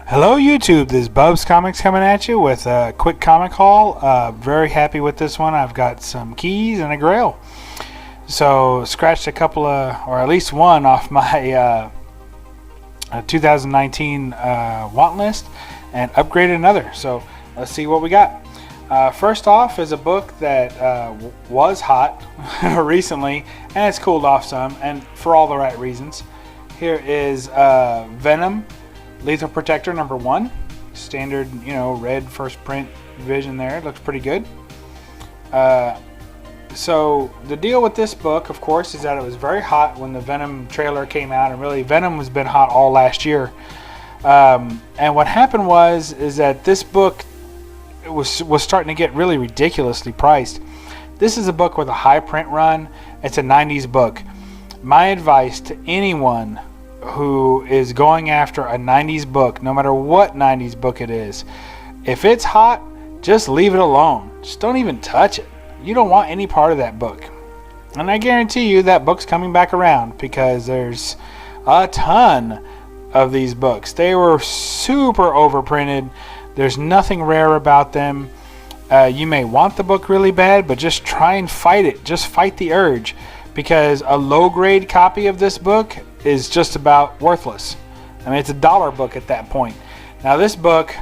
Hello YouTube, this is BUB'S Comics coming at you with a quick comic haul. Very happy with this one. I've got some keys and a Grail. So scratched a couple of, or at least one off my 2019 want list and upgraded another. So let's see what we got. First off is a book that was hot recently, and it's cooled off some, and for all the right reasons. Here is Venom Lethal Protector number 1, standard, red first print vision there. It looks pretty good. So the deal with this book, of course, is that it was very hot when the Venom trailer came out, and really Venom has been hot all last year. And what happened is that this book was starting to get really ridiculously priced. This is a book with a high print run. It's a 90s book. My advice to anyone who is going after a 90s book, no matter what 90s book it is, if it's hot, just leave it alone. Just don't even touch it. You don't want any part of that book. And I guarantee you that book's coming back around, because there's a ton of these books. They were super overprinted. There's nothing rare about them. You may want the book really bad, but just try and fight it. Just fight the urge, because a low grade copy of this book is just about worthless. I mean, it's a dollar book at that point. Now this book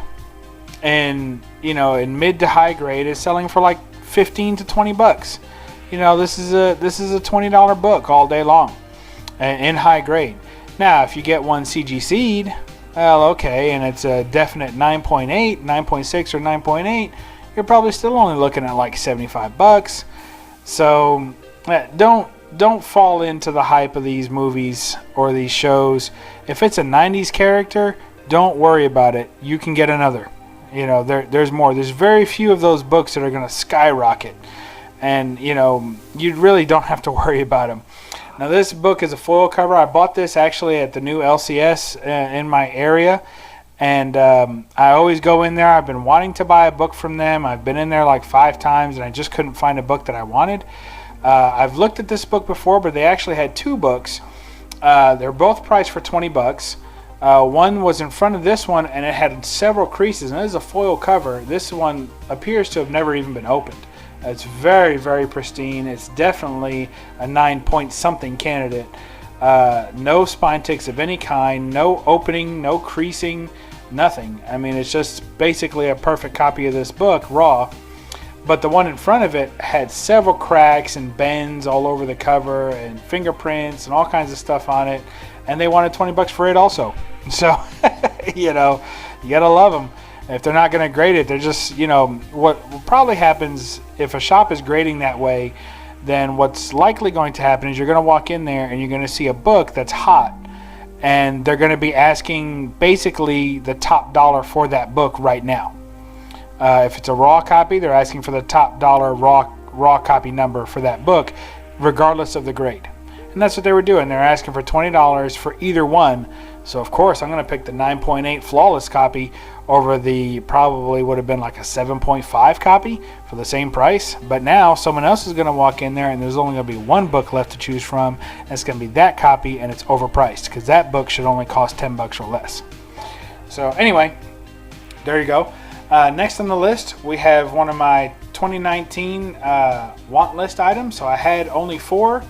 in mid to high grade is selling for like 15 to 20 bucks. This is a $20 book all day long in high grade. Now if you get one CGC'd, well, okay, and it's a definite 9.8, 9.6 or 9.8, you're probably still only looking at like 75 bucks. So don't fall into the hype of these movies or these shows. If it's a 90s character, don't worry about it. You can get another. There's more. There's very few of those books that are going to skyrocket, and you really don't have to worry about them. Now this book is a foil cover. I bought this actually at the new LCS in my area, and I always go in there. I've been wanting to buy a book from them. I've been in there like 5 times, and I just couldn't find a book that I wanted. I've looked at this book before, but they actually had 2 books. They're both priced for 20 bucks. One was in front of this one, and it had several creases, and it is a foil cover. This one appears to have never even been opened. It's very, very pristine. It's definitely a 9-point-something candidate. No spine ticks of any kind, no opening, no creasing, nothing. I mean, it's just basically a perfect copy of this book, raw. But the one in front of it had several cracks and bends all over the cover and fingerprints and all kinds of stuff on it. And they wanted 20 bucks for it also. So, you gotta love them. If they're not going to grade it, they're just, what probably happens if a shop is grading that way, then what's likely going to happen is you're going to walk in there and you're going to see a book that's hot. And they're going to be asking basically the top dollar for that book right now. If it's a raw copy, they're asking for the top dollar raw copy number for that book, regardless of the grade. And that's what they were doing. They're asking for $20 for either one. So of course I'm going to pick the 9.8 flawless copy over the probably would have been like a 7.5 copy for the same price. But now someone else is going to walk in there, and there's only going to be one book left to choose from, and it's going to be that copy, and it's overpriced because that book should only cost 10 bucks or less. So anyway, there you go. Next on the list, we have one of my 2019 want list items. So I had only 4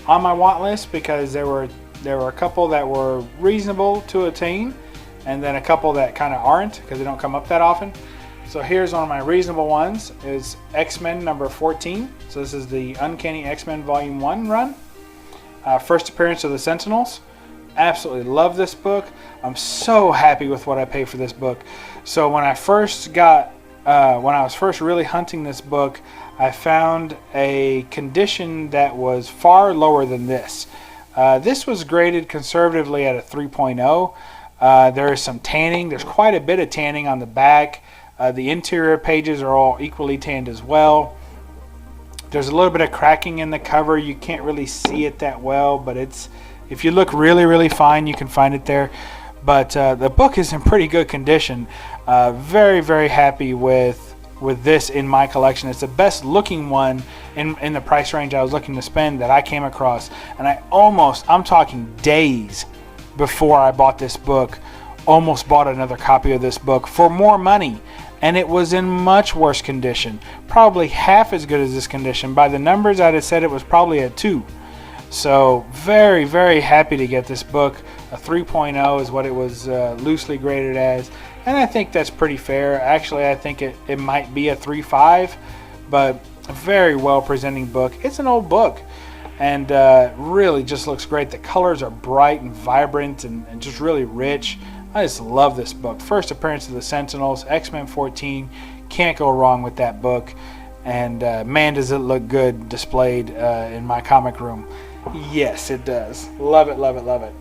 on my want list because there were a couple that were reasonable to attain, and then a couple that kind of aren't because they don't come up that often. So here's one of my reasonable ones, is X-Men number 14. So this is the Uncanny X-Men Volume 1 run. First appearance of the Sentinels. Absolutely love this book. I'm so happy with what I paid for this book. So when I was first really hunting this book, I found a condition that was far lower than this. This was graded conservatively at a 3.0. There is some tanning. There's quite a bit of tanning on the back. The interior pages are all equally tanned as well. There's a little bit of cracking in the cover. You can't really see it that well, but if you look really, really fine, you can find it there. But the book is in pretty good condition. Very, very happy with with this in my collection. It's the best looking one in the price range I was looking to spend that I came across. And I'm talking days before I bought this book, almost bought another copy of this book for more money. And it was in much worse condition, probably half as good as this condition. By the numbers, I'd have said it was probably a 2. So very, very happy to get this book. A 3.0 is what it was loosely graded as, and I think that's pretty fair. Actually, I think it might be a 3.5, but a very well presenting book. It's an old book, and really just looks great. The colors are bright and vibrant and just really rich. I just love this book. First appearance of the Sentinels, X-Men 14. Can't go wrong with that book. And man, does it look good displayed in my comic room. Yes, it does. Love it, love it, love it.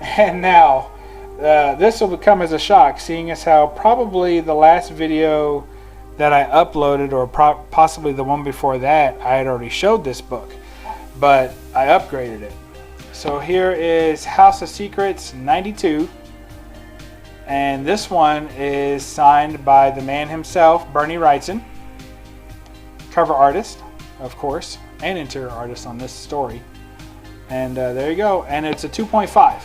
And now, this will come as a shock, seeing as how probably the last video that I uploaded, or possibly the one before that, I had already showed this book. But I upgraded it. So here is House of Secrets 92. And this one is signed by the man himself, Bernie Wrightson. Cover artist, of course, and interior artist on this story. And there you go. And it's a 2.5.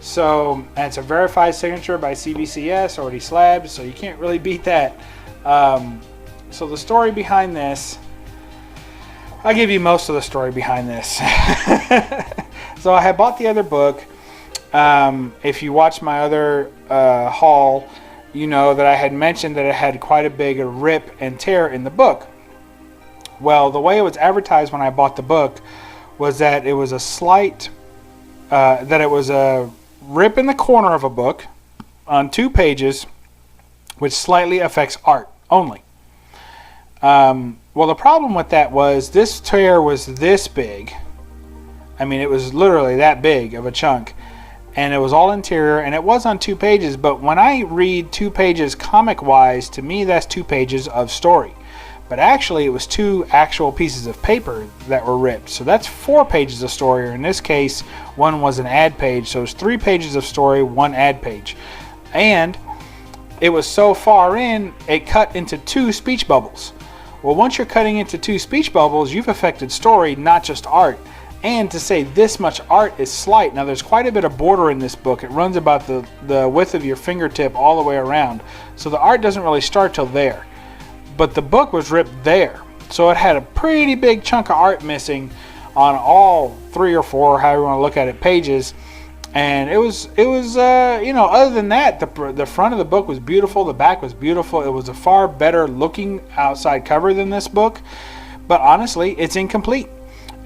So, and it's a verified signature by CBCS, already slabbed, so you can't really beat that. So the story behind this, I'll give you most of the story behind this. So I had bought the other book. If you watch my other haul, you know that I had mentioned that it had quite a big rip and tear in the book. Well, the way it was advertised when I bought the book was that it was a slight, that it was a rip in the corner of a book on 2 pages, which slightly affects art only. Well, the problem with that was this tear was this big. I mean, it was literally that big of a chunk. And it was all interior, and it was on 2 pages, but when I read 2 pages comic-wise, to me that's 2 pages of story. But actually it was 2 actual pieces of paper that were ripped. So that's 4 pages of story, or in this case, 1 was an ad page. So it was 3 pages of story, 1 ad page. And it was so far in, it cut into 2 speech bubbles. Well, once you're cutting into 2 speech bubbles, you've affected story, not just art. And to say this much art is slight. Now there's quite a bit of border in this book. It runs about the width of your fingertip all the way around. So the art doesn't really start till there. But the book was ripped there. So it had a pretty big chunk of art missing on all 3 or 4, however you want to look at it, pages. And it was you know, other than that, the front of the book was beautiful. The back was beautiful. It was a far better looking outside cover than this book. But honestly, it's incomplete.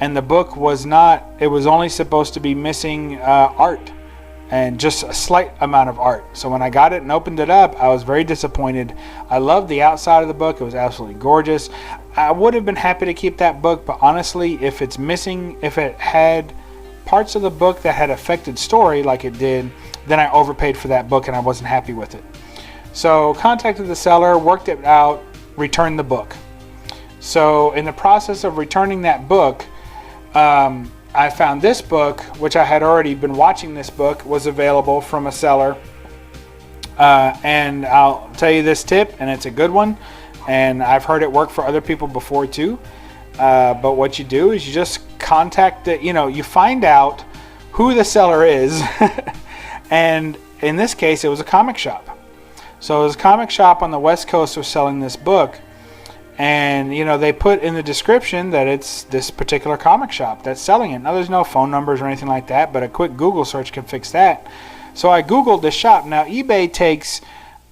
And the book was not, it was only supposed to be missing art, and just a slight amount of art. So when I got it and opened it up, I was very disappointed. I loved the outside of the book. It was absolutely gorgeous. I would have been happy to keep that book, but honestly, if it's missing, if it had parts of the book that had affected story like it did, then I overpaid for that book and I wasn't happy with it. So contacted the seller, worked it out, returned the book. So in the process of returning that book, I found this book, which I had already been watching. This book was available from a seller, and I'll tell you this tip, and it's a good one, and I've heard it work for other people before too. But what you do is you just contact the, you find out who the seller is, and in this case it was a comic shop. So it was a comic shop on the West Coast was selling this book. And, they put in the description that it's this particular comic shop that's selling it. Now, there's no phone numbers or anything like that, but a quick Google search can fix that. So I Googled this shop. Now, eBay takes,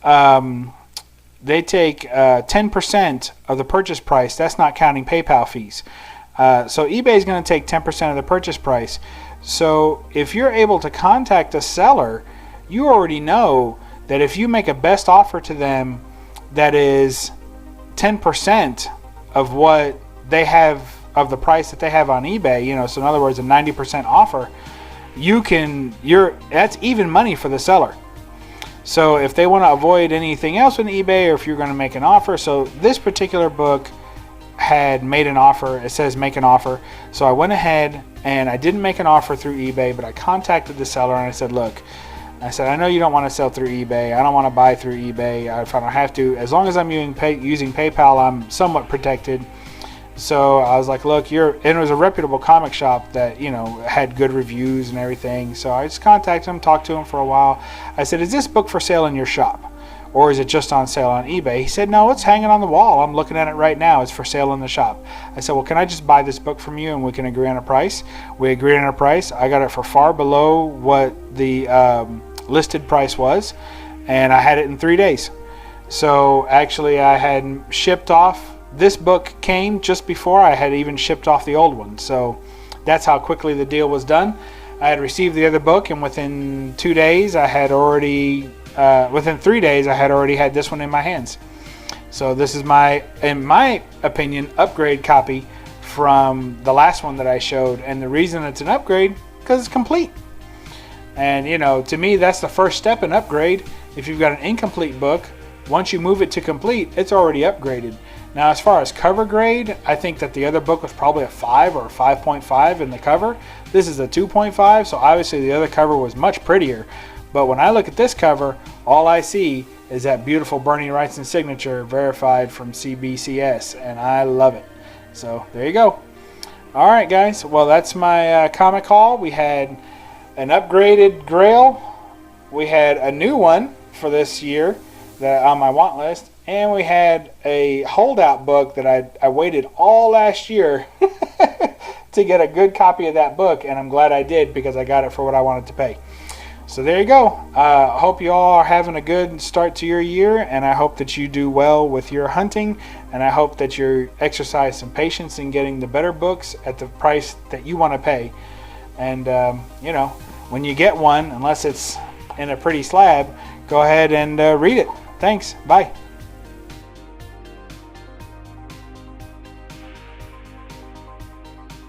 they take 10% of the purchase price. That's not counting PayPal fees. So eBay is going to take 10% of the purchase price. So if you're able to contact a seller, you already know that if you make a best offer to them that is 10% of what they have, of the price that they have on eBay, so in other words a 90% offer, that's even money for the seller. So if they want to avoid anything else on eBay, or if you're going to make an offer, so this particular book had made an offer. It says make an offer. So I went ahead and I didn't make an offer through eBay, but I contacted the seller and I said, look, I said, I know you don't want to sell through eBay. I don't want to buy through eBay. If I don't have to, as long as I'm using PayPal, I'm somewhat protected. So I was like, look, and it was a reputable comic shop that, you know, had good reviews and everything. So I just contacted him, talked to him for a while. I said, is this book for sale in your shop? Or is it just on sale on eBay? He said, no, it's hanging on the wall. I'm looking at it right now. It's for sale in the shop. I said, well, can I just buy this book from you and we can agree on a price? We agreed on a price. I got it for far below what the listed price was, and I had it in 3 days. So actually I had shipped off. This book came just before I had even shipped off the old one. So that's how quickly the deal was done. I had received the other book, and within 2 days I had already within 3 days I had already had this one in my hands. So this is in my opinion, upgrade copy from the last one that I showed. And the reason it's an upgrade, because it's complete. And you know, to me, that's the first step in upgrade. If you've got an incomplete book, once you move it to complete, it's already upgraded. Now, as far as cover grade, I think that the other book was probably a 5 or a 5.5 in the cover. This is a 2.5, so obviously the other cover was much prettier. But when I look at this cover, all I see is that beautiful Bernie Wrightson signature verified from CBCS, and I love it. So there you go. All right, guys. Well, that's my comic haul. We had an upgraded Grail. We had a new one for this year that on my want list, and we had a holdout book that I waited all last year to get a good copy of that book, and I'm glad I did because I got it for what I wanted to pay. So there you go. I hope you all are having a good start to your year, and I hope that you do well with your hunting, and I hope that you exercise some patience in getting the better books at the price that you want to pay. And you know, when you get one, unless it's in a pretty slab, go ahead and read it. Thanks. Bye.